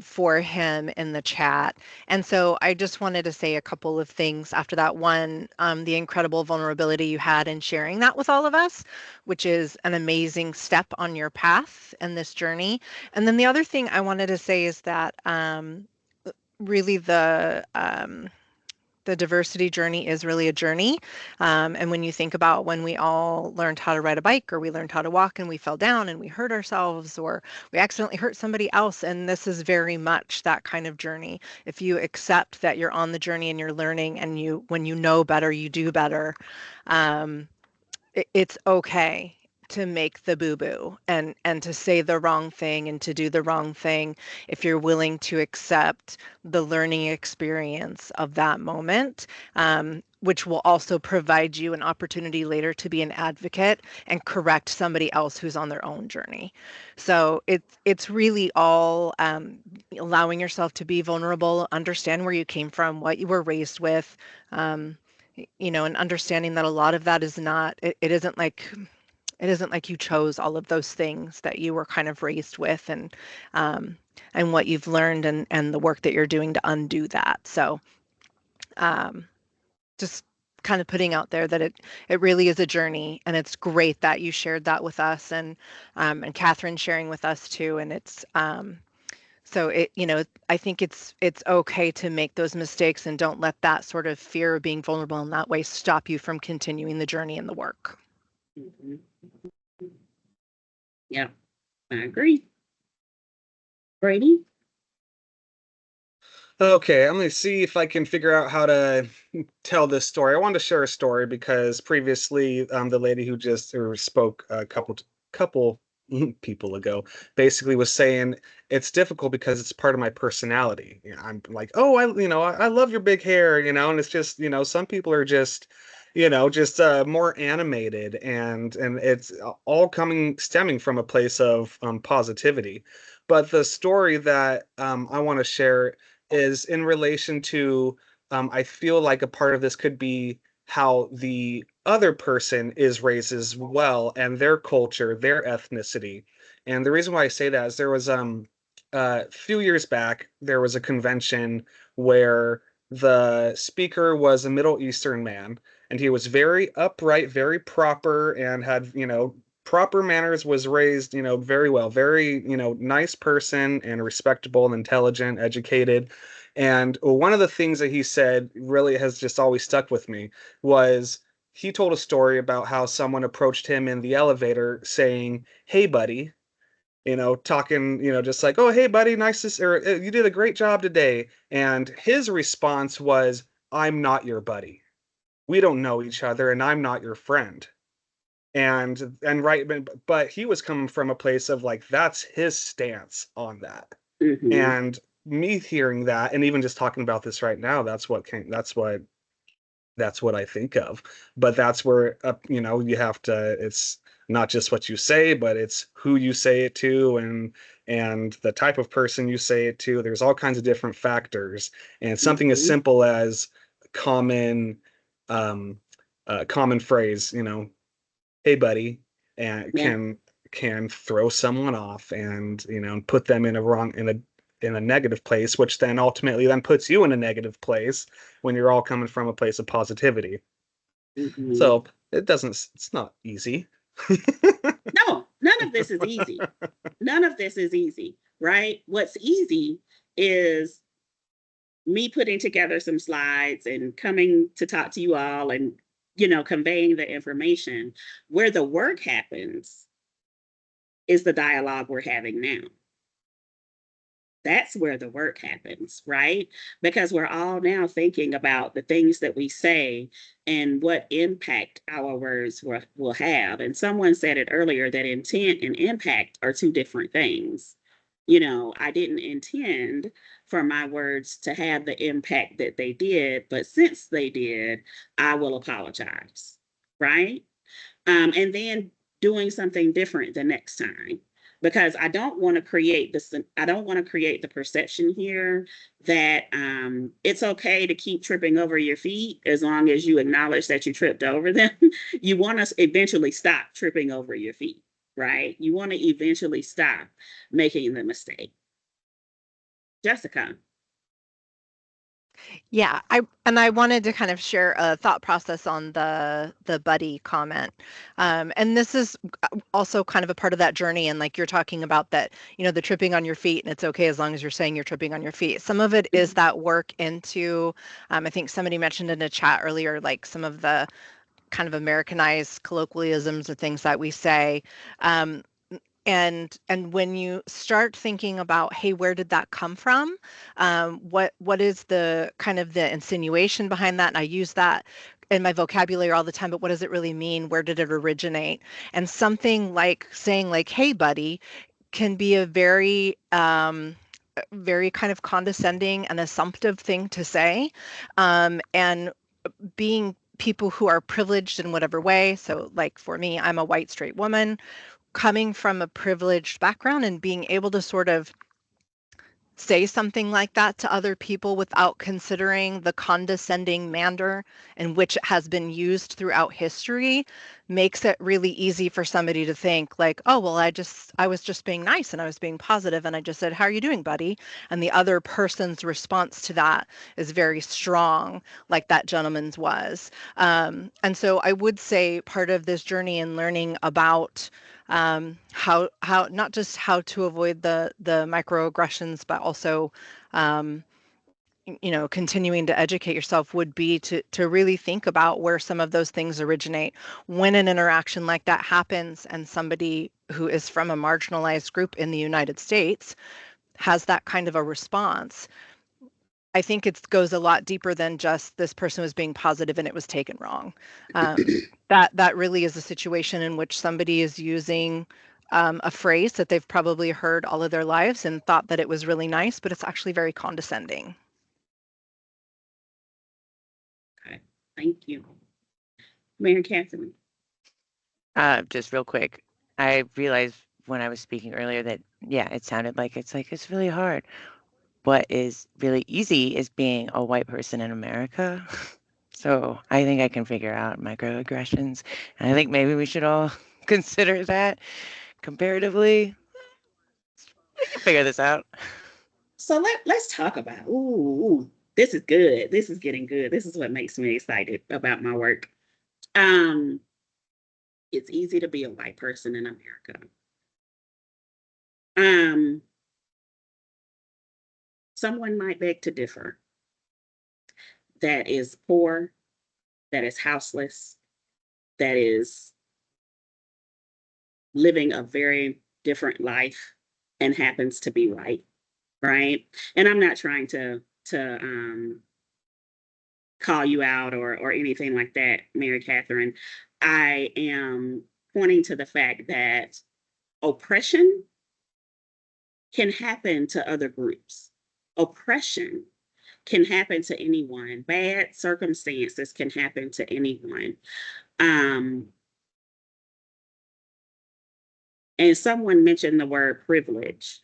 for him in the chat. And so I just wanted to say a couple of things after that. One, the incredible vulnerability you had in sharing that with all of us, which is an amazing step on your path in this journey. And then the other thing I wanted to say is that really the diversity journey is really a journey. And when you think about when we all learned how to ride a bike, or we learned how to walk and we fell down and we hurt ourselves, or we accidentally hurt somebody else, and this is very much that kind of journey. If you accept that you're on the journey and you're learning, and when you know better, you do better, it's okay to make the boo-boo and to say the wrong thing and to do the wrong thing if you're willing to accept the learning experience of that moment. which will also provide you an opportunity later to be an advocate and correct somebody else who's on their own journey. So it's really all allowing yourself to be vulnerable, understand where you came from, what you were raised with, you know, and understanding that a lot of that is not, it isn't like you chose all of those things, that you were kind of raised with, and what you've learned, and the work that you're doing to undo that. So just kind of putting out there that it really is a journey, and it's great that you shared that with us, and Catherine sharing with us too. And it's so it, you know, I think it's okay to make those mistakes, and don't let that sort of fear of being vulnerable in that way stop you from continuing the journey and the work. Mm-hmm. Yeah, I agree. Brady? Okay, I'm gonna see if I can figure out how to tell this story. I wanted to share a story because previously, the lady who just spoke a couple people ago basically was saying it's difficult because it's part of my personality. You know, I'm like, oh, I love your big hair, and it's just, some people are just, just more animated, and it's all stemming from a place of positivity. But the story that I want to share is in relation to, I feel like a part of this could be how the other person is raised as well, and their culture, their ethnicity. And the reason why I say that is there was a few years back, there was a convention where the speaker was a Middle Eastern man, and he was very upright, very proper, and had, proper manners, was raised, very well, very, nice person, and respectable and intelligent, educated. And one of the things that he said really has just always stuck with me was he told a story about how someone approached him in the elevator saying, "Hey, buddy," talking, just like, "Oh, hey, buddy, nice to, or you did a great job today." And his response was, "I'm not your buddy. We don't know each other, and I'm not your friend." And right, but he was coming from a place of like, that's his stance on that. Mm-hmm. And me hearing that, and even just talking about this right now, that's what I think of. But that's where, you have to, it's not just what you say, but it's who you say it to, and the type of person you say it to. There's all kinds of different factors, and something as simple as common common phrase, "Hey, buddy," and can throw someone off, and put them in a negative place, which then ultimately then puts you in a negative place when you're all coming from a place of positivity. Mm-hmm. So it's not easy. No, none of this is easy. None of this is easy, right? What's easy is me putting together some slides and coming to talk to you all, and conveying the information. Where the work happens is the dialogue we're having now. That's where the work happens, right? Because we're all now thinking about the things that we say and what impact our words will have. And someone said it earlier that intent and impact are two different things. I didn't intend for my words to have the impact that they did, but since they did, I will apologize, right? And then doing something different the next time, because I don't want to create this. I don't want to create the perception here that it's okay to keep tripping over your feet as long as you acknowledge that you tripped over them. You want to eventually stop tripping over your feet, right? You want to eventually stop making the mistake. Jessica. Yeah, I wanted to kind of share a thought process on the buddy comment. And this is also kind of a part of that journey, and like you're talking about that, the tripping on your feet, and it's okay as long as you're saying you're tripping on your feet. Some of it is that work into, I think somebody mentioned in the chat earlier, like some of the kind of Americanized colloquialisms or things that we say. And when you start thinking about, hey, where did that come from? What is the kind of the insinuation behind that? And I use that in my vocabulary all the time, but what does it really mean? Where did it originate? And something like saying like, "Hey, buddy," can be a very very kind of condescending and assumptive thing to say. And being people who are privileged in whatever way. So like for me, I'm a white straight woman coming from a privileged background and being able to sort of say something like that to other people without considering the condescending manner in which it has been used throughout history makes it really easy for somebody to think like, oh, well, I was just being nice and I was being positive and I just said, how are you doing, buddy? And the other person's response to that is very strong, like that gentleman's was. And so I would say part of this journey in learning about how not just how to avoid the microaggressions, but also continuing to educate yourself would be to really think about where some of those things originate. When an interaction like that happens and somebody who is from a marginalized group in the United States has that kind of a response, I think it goes a lot deeper than just this person was being positive and it was taken wrong. That really is a situation in which somebody is using a phrase that they've probably heard all of their lives and thought that it was really nice, but it's actually very condescending. Okay, thank you. Mary Catherine. Just real quick, I realized when I was speaking earlier that, yeah, it sounded like it's really hard. What is really easy is being a white person in America. So I think I can figure out microaggressions. And I think maybe we should all consider that comparatively. We can figure this out. So let's talk about, this is good. This is getting good. This is what makes me excited about my work. It's easy to be a white person in America. Someone might beg to differ. That is poor, that is houseless, that is living a very different life and happens to be white, right? And I'm not trying to call you out or anything like that, Mary Catherine. I am pointing to the fact that oppression can happen to other groups. Oppression can happen to anyone. Bad circumstances can happen to anyone. And someone mentioned the word privilege.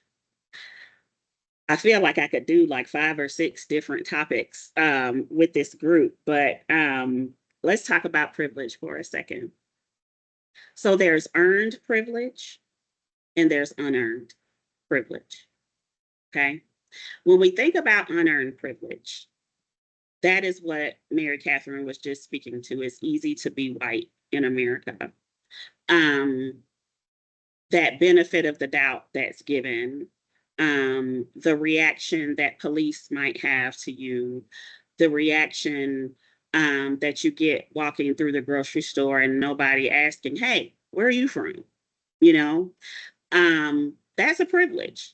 I feel like I could do like 5 or 6 different topics with this group, but let's talk about privilege for a second. So there's earned privilege and there's unearned privilege. Okay. When we think about unearned privilege, that is what Mary Catherine was just speaking to. It's easy to be white in America. That benefit of the doubt that's given, the reaction that police might have to you, the reaction that you get walking through the grocery store and nobody asking, hey, where are you from? You know, that's a privilege.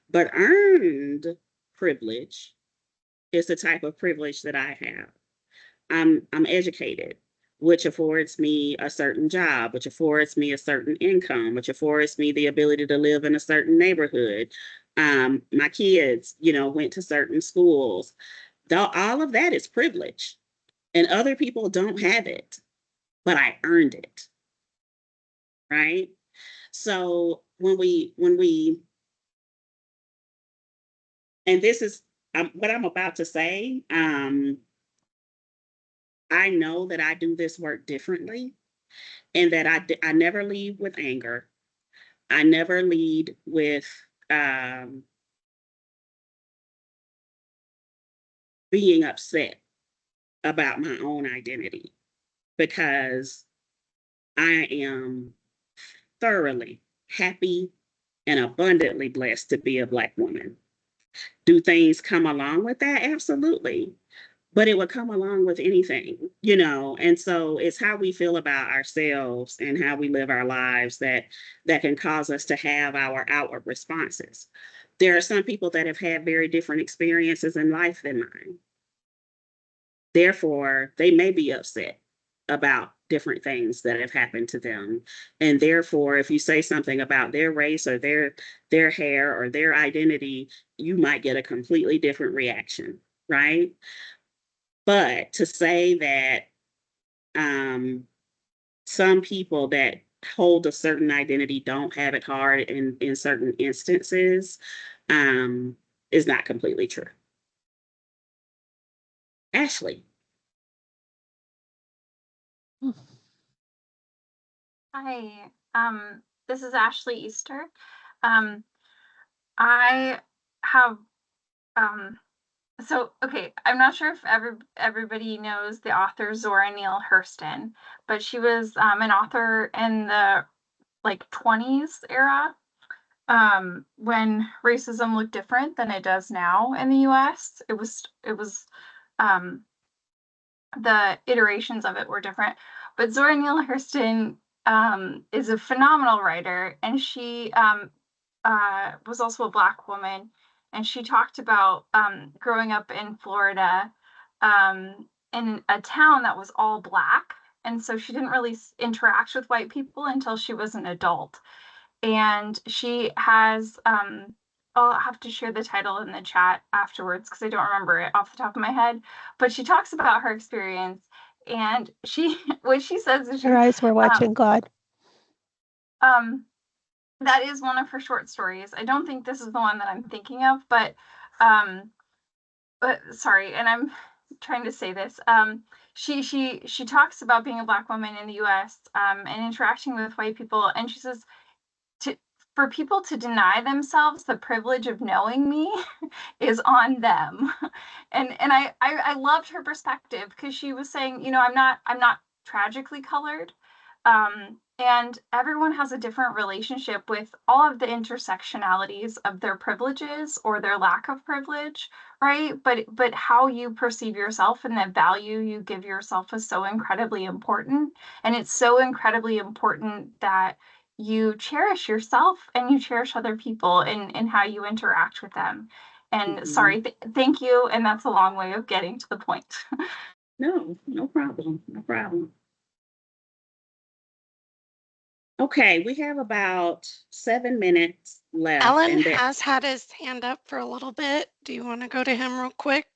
But earned privilege is the type of privilege that I have. I'm educated, which affords me a certain job, which affords me a certain income, which affords me the ability to live in a certain neighborhood. My kids, went to certain schools. All of that is privilege, and other people don't have it, but I earned it, right? So when we, and this is what I'm about to say. I know that I do this work differently, and that I never lead with anger. I never lead with being upset about my own identity, because I am thoroughly happy and abundantly blessed to be a Black woman. Do things come along with that? Absolutely. But it would come along with anything, and so it's how we feel about ourselves and how we live our lives that can cause us to have our outward responses. There are some people that have had very different experiences in life than mine. Therefore, they may be upset about different things that have happened to them. And therefore, if you say something about their race or their hair or their identity, you might get a completely different reaction, right? But to say that some people that hold a certain identity don't have it hard in certain instances is not completely true. Ashley. Hi, this is Ashley Easter. I have okay, I'm not sure if everybody knows the author Zora Neale Hurston, but she was an author in the like 20s era, when racism looked different than it does now in the US. It was the iterations of it were different. But Zora Neale Hurston is a phenomenal writer, and she was also a Black woman, and she talked about growing up in Florida, in a town that was all Black, and so she didn't really interact with white people until she was an adult. And she has I'll have to share the title in the chat afterwards because I don't remember it off the top of my head, but she talks about her experience, and she what she says is Her eyes were watching God. that is one of her short stories. I don't think this is the one that I'm thinking of, but sorry, and I'm trying to say this. She talks about being a Black woman in the US, and interacting with white people, and she says, for people to deny themselves the privilege of knowing me is on them. And I loved her perspective, because she was saying, you know, I'm not tragically colored. And everyone has a different relationship with all of the intersectionalities of their privileges or their lack of privilege, right? But how you perceive yourself and the value you give yourself is so incredibly important. And it's so incredibly important that you cherish yourself and you cherish other people and how you interact with them. And sorry, thank you. And that's a long way of getting to the point. No problem. No problem. Okay, we have about 7 minutes left. Alan has had his hand up for a little bit. Do you want to go to him real quick?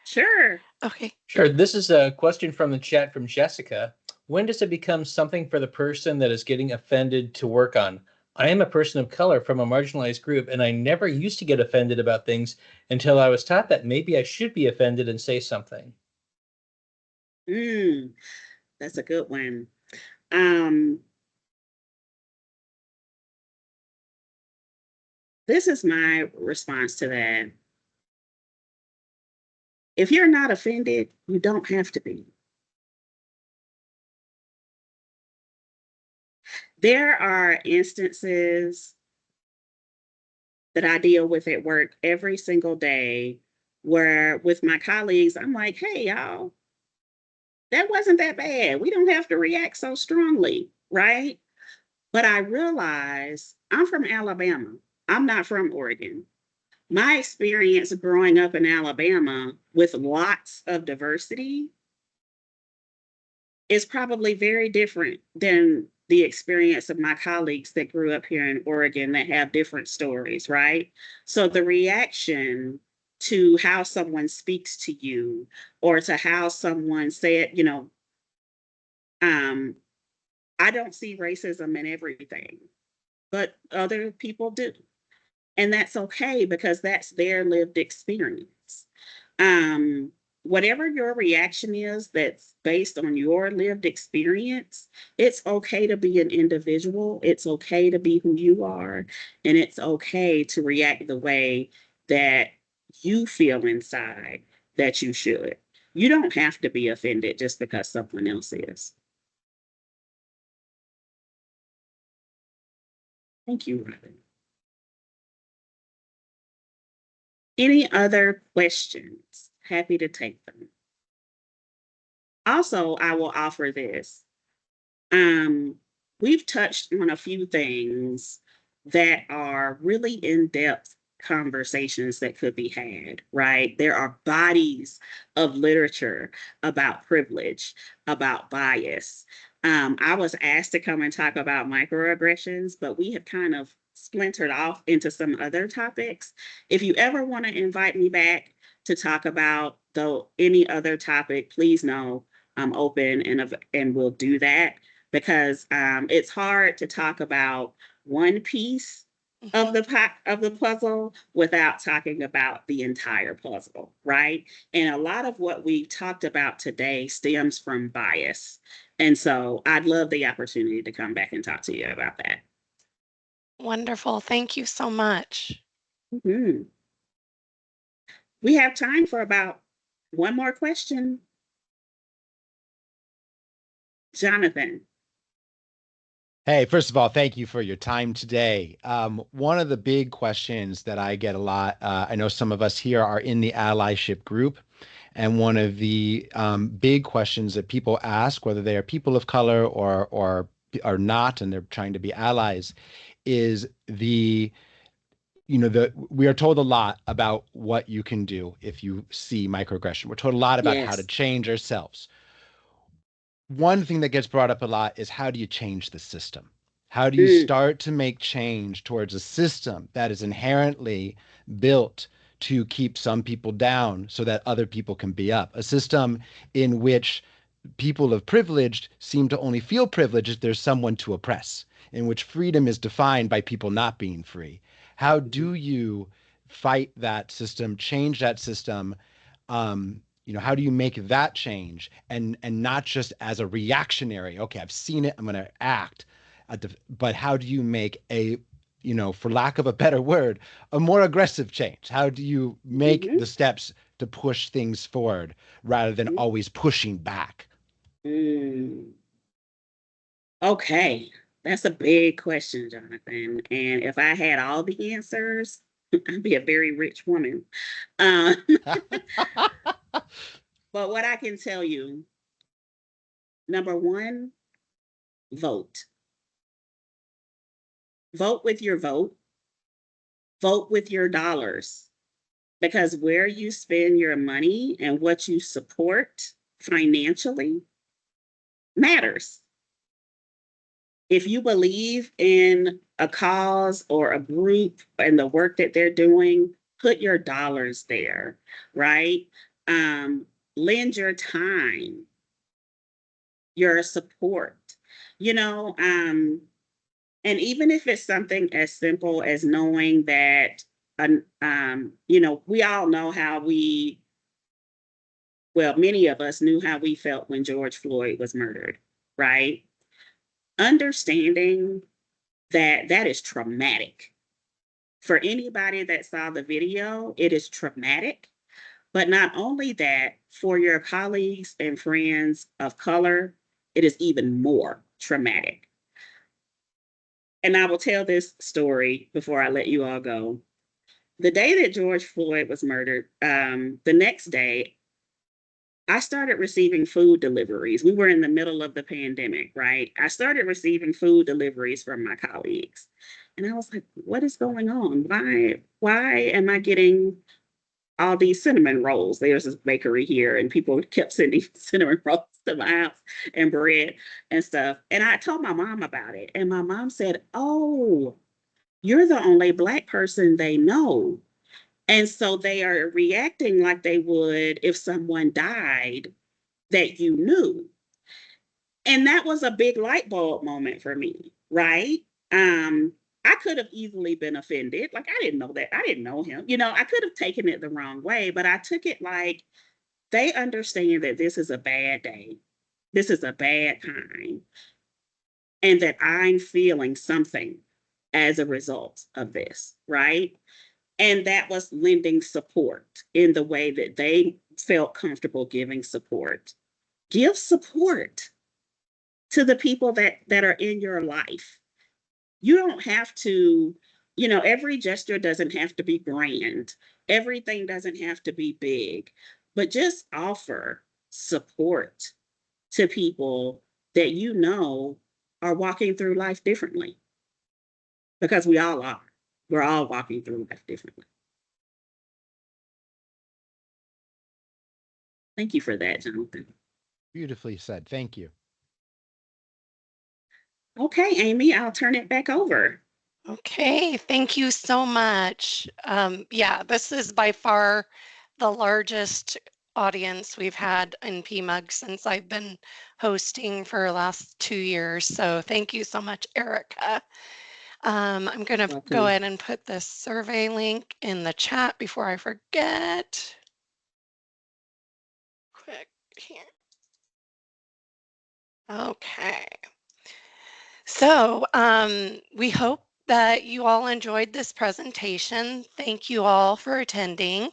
Sure. Okay. Sure. This is a question from the chat from Jessica. When does it become something for the person that is getting offended to work on? I am a person of color from a marginalized group, and I never used to get offended about things until I was taught that maybe I should be offended and say something. That's a good one. This is my response to that. If you're not offended, you don't have to be. There are instances that I deal with at work every single day where with my colleagues, I'm like, hey, y'all, that wasn't that bad. We don't have to react so strongly, right? But I realize I'm from Alabama. I'm not from Oregon. My experience growing up in Alabama with lots of diversity is probably very different than the experience of my colleagues that grew up here in Oregon that have different stories, right? So the reaction to how someone speaks to you or to how someone said, you know, I don't see racism in everything, but other people do. And that's okay because that's their lived experience. Whatever your reaction is that's based on your lived experience, it's okay to be an individual. It's okay to be who you are. And it's okay to react the way that you feel inside that you should. You don't have to be offended just because someone else is. Thank you, Robin. Any other questions? Happy to take them. Also, I will offer this. We've touched on a few things that are really in-depth conversations that could be had, right? There are bodies of literature about privilege, about bias. I was asked to come and talk about microaggressions, but we have kind of splintered off into some other topics. If you ever want to invite me back to talk about any other topic, please know I'm open and we'll do that, because it's hard to talk about one piece of the puzzle without talking about the entire puzzle, right? And a lot of what we talked about today stems from bias. And so I'd love the opportunity to come back and talk to you about that. Wonderful. Thank you so much. Mm-hmm. We have time for about one more question. Jonathan. Hey, first of all, thank you for your time today. One of the big questions that I get a lot, I know some of us here are in the allyship group, and one of the big questions that people ask, whether they are people of color or are not, and they're trying to be allies, is we are told a lot about what you can do if you see microaggression. We're told a lot about how to change ourselves. One thing that gets brought up a lot is, how do you change the system? How do you start to make change towards a system that is inherently built to keep some people down so that other people can be up? A system in which people of privilege seem to only feel privileged if there's someone to oppress, in which freedom is defined by people not being free. How do you fight that system, change that system? How do you make that change and not just as a reactionary, okay, I've seen it, I'm going to act, but how do you make a, for lack of a better word, a more aggressive change? How do you make the steps to push things forward rather than always pushing back? Okay, that's a big question, Jonathan. And if I had all the answers, I'd be a very rich woman. But what I can tell you, number one, vote. Vote with your vote. Vote with your dollars. Because where you spend your money and what you support financially matters. If you believe in a cause or a group and the work that they're doing, put your dollars there, right? Lend your time, your support, and even if it's something as simple as knowing that, we all know many of us knew how we felt when George Floyd was murdered, right? Understanding that is traumatic. For anybody that saw the video, it is traumatic. But not only that, for your colleagues and friends of color, it is even more traumatic. And I will tell this story before I let you all go. The day that George Floyd was murdered, the next day, I started receiving food deliveries. We were in the middle of the pandemic, right? I started receiving food deliveries from my colleagues. And I was like, what is going on? Why am I getting all these cinnamon rolls? There's this bakery here, and people kept sending cinnamon rolls to my house and bread and stuff. And I told my mom about it. And my mom said, oh, you're the only Black person they know. And so they are reacting like they would if someone died that you knew. And that was a big light bulb moment for me, right? I could have easily been offended. Like, I didn't know that. I didn't know him. I could have taken it the wrong way, but I took it like they understand that this is a bad day. This is a bad time. And that I'm feeling something as a result of this, right? And that was lending support in the way that they felt comfortable giving support. Give support to the people that are in your life. You don't have to, every gesture doesn't have to be grand. Everything doesn't have to be big, but just offer support to people that are walking through life differently. Because we all are. We're all walking through life differently. Thank you for that, Jonathan. Beautifully said. Thank you. Okay, Amy, I'll turn it back over. Okay, thank you so much. Yeah, this is by far the largest audience we've had in PMUG since I've been hosting for the last 2 years. So thank you so much, Erica. I'm going to go ahead and put this survey link in the chat before I forget. Quick here. Okay. So we hope that you all enjoyed this presentation. Thank you all for attending.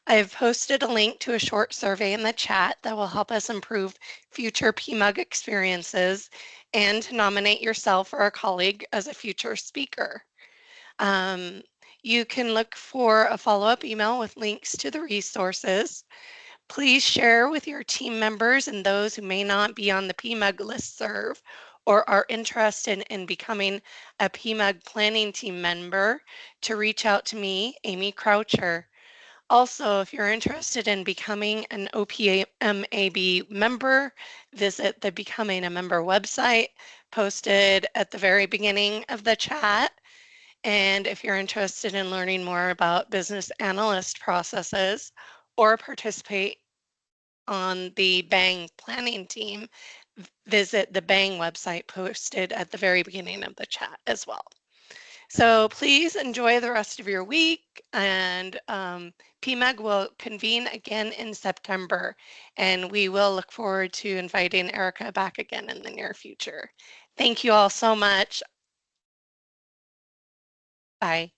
I've posted a link to a short survey in the chat that will help us improve future PMUG experiences and to nominate yourself or a colleague as a future speaker. You can look for a follow-up email with links to the resources. Please share with your team members and those who may not be on the PMUG listserv or are interested in becoming a PMUG planning team member to reach out to me, Amy Croucher. Also, if you're interested in becoming an OPMAB member, visit the Becoming a Member website posted at the very beginning of the chat. And if you're interested in learning more about business analyst processes or participate on the BANG planning team, visit the BANG website posted at the very beginning of the chat as well. So please enjoy the rest of your week, and PMUG will convene again in September, and we will look forward to inviting Erica back again in the near future. Thank you all so much. Bye.